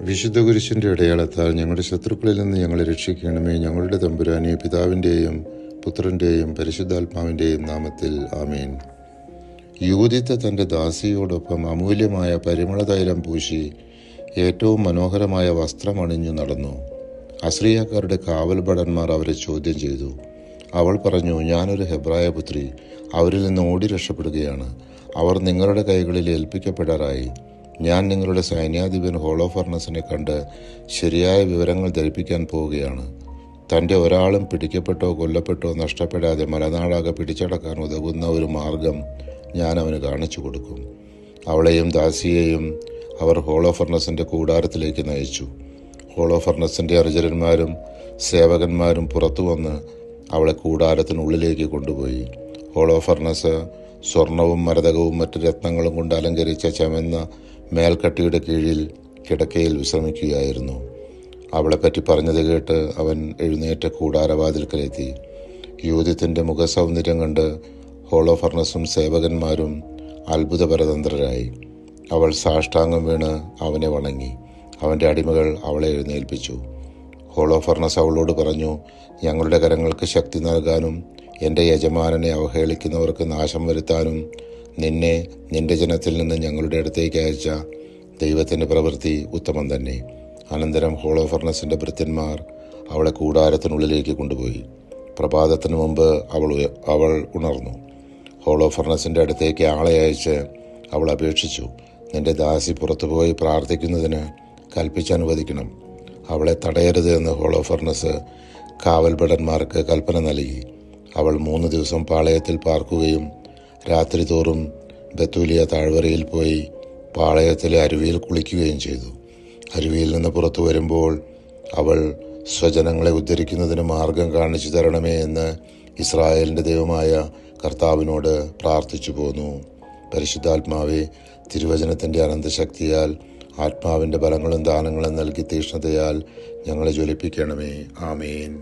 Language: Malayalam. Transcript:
വിശുദ്ധ കുരിശിൻ്റെ അടയാളത്താൽ ഞങ്ങളുടെ ശത്രുക്കളിൽ നിന്ന് ഞങ്ങളെ രക്ഷിക്കണമേ. ഞങ്ങളുടെ തമ്പുരാനെ, പിതാവിൻ്റെയും പുത്രൻ്റെയും പരിശുദ്ധാത്മാവിൻ്റെയും നാമത്തിൽ ആമേൻ. യൂദിത്ത് തൻ്റെ ദാസിയോടൊപ്പം അമൂല്യമായ പരിമളതൈലം പൂശി ഏറ്റവും മനോഹരമായ വസ്ത്രമണിഞ്ഞു നടന്നു. അസ്രിയാക്കാരുടെ കാവൽഭടന്മാർ അവരെ ചോദ്യം ചെയ്തു. അവൾ പറഞ്ഞു, ഞാനൊരു ഹെബ്രായ പുത്രി, അവരിൽ നിന്ന് ഓടി രക്ഷപ്പെടുകയാണ്. അവർ നിങ്ങളുടെ കൈകളിൽ ഏൽപ്പിക്കപ്പെടാറായി. ഞാൻ നിങ്ങളുടെ സൈന്യാധിപൻ ഹോളോഫർണസിനെ കണ്ട് ശരിയായ വിവരങ്ങൾ ധരിപ്പിക്കാൻ പോവുകയാണ്. തൻ്റെ ഒരാളും പിടിക്കപ്പെട്ടോ കൊല്ലപ്പെട്ടോ നഷ്ടപ്പെടാതെ മലനാടാകെ പിടിച്ചടക്കാൻ ഉതകുന്ന ഒരു മാർഗം ഞാൻ അവന് കാണിച്ചു കൊടുക്കും. അവളെയും ദാസിയെയും അവർ ഹോളോഫർണസിൻ്റെ കൂടാരത്തിലേക്ക് നയിച്ചു. ഹോളോഫർണസിൻ്റെ അനുചരന്മാരും സേവകന്മാരും പുറത്തു വന്ന് അവളെ കൂടാരത്തിനുള്ളിലേക്ക് കൊണ്ടുപോയി. ഹോളോഫർണസ് സ്വർണവും മരതകവും മറ്റു രത്നങ്ങളും കൊണ്ട് അലങ്കരിച്ച ചമന്ന മേൽക്കട്ടിയുടെ കീഴിൽ കിടക്കയിൽ വിശ്രമിക്കുകയായിരുന്നു. അവളെപ്പറ്റി പറഞ്ഞത് കേട്ട് അവൻ എഴുന്നേറ്റ് കൂടാരവാതിൽക്കലെത്തി. യൂദിത്തിൻ്റെ മുഖസൗന്ദര്യം കണ്ട് ഹോളോഫർണസും സേവകന്മാരും അത്ഭുതപരതന്ത്രരായി. അവൾ സാഷ്ടാംഗം വീണ് അവനെ വണങ്ങി. അവൻ്റെ അടിമകൾ അവളെ എഴുന്നേൽപ്പിച്ചു. ഹോളോഫർണസ് അവളോട് പറഞ്ഞു, ഞങ്ങളുടെ കരങ്ങൾക്ക് ശക്തി നൽകാനും എൻ്റെ യജമാനനെ അവഹേളിക്കുന്നവർക്ക് നാശം വരുത്താനും നിന്നെ നിന്റെ ജനത്തിൽ നിന്ന് ഞങ്ങളുടെ അടുത്തേക്ക് അയച്ച ദൈവത്തിൻ്റെ പ്രവൃത്തി ഉത്തമം തന്നെ. അനന്തരം ഹോളോഫർണസിൻ്റെ ഭൃത്യന്മാർ അവളെ കൂടാരത്തിനുള്ളിലേക്ക് കൊണ്ടുപോയി. പ്രഭാതത്തിനു മുമ്പ് അവൾ ഉണർന്നു. ഹോളോഫർണസിൻ്റെ അടുത്തേക്ക് ആളെ അയച്ച് അവൾ അപേക്ഷിച്ചു, നിന്റെ ദാസി പുറത്തുപോയി പ്രാർത്ഥിക്കുന്നതിന് കൽപ്പിച്ചനുവദിക്കണം. അവളെ തടയരുത് എന്ന് ഹോളോഫർണസ് കാവൽഭടന്മാർക്ക് കൽപ്പന നൽകി. അവൾ 3 ദിവസം പാളയത്തിൽ പാർക്കുകയും രാത്രി തോറും ബത്തൂലിയ താഴ്വരയിൽ പോയി പാളയത്തിലെ അരുവിയിൽ കുളിക്കുകയും ചെയ്തു. അരുവിയിൽ നിന്ന് പുറത്തു വരുമ്പോൾ അവൾ സ്വജനങ്ങളെ ഉദ്ധരിക്കുന്നതിന് മാർഗം കാണിച്ചു തരണമേ എന്ന് ഇസ്രായേലിൻ്റെ ദൈവമായ കർത്താവിനോട് പ്രാർത്ഥിച്ചു പോന്നു. പരിശുദ്ധാത്മാവെ, തിരുവചനത്തിൻ്റെ അനന്തശക്തിയാൽ ആത്മാവിൻ്റെ ബലങ്ങളും ദാനങ്ങളും നൽകി തീക്ഷ്ണതയാൽ ഞങ്ങളെ ജ്വലിപ്പിക്കണമേ. ആമേൻ.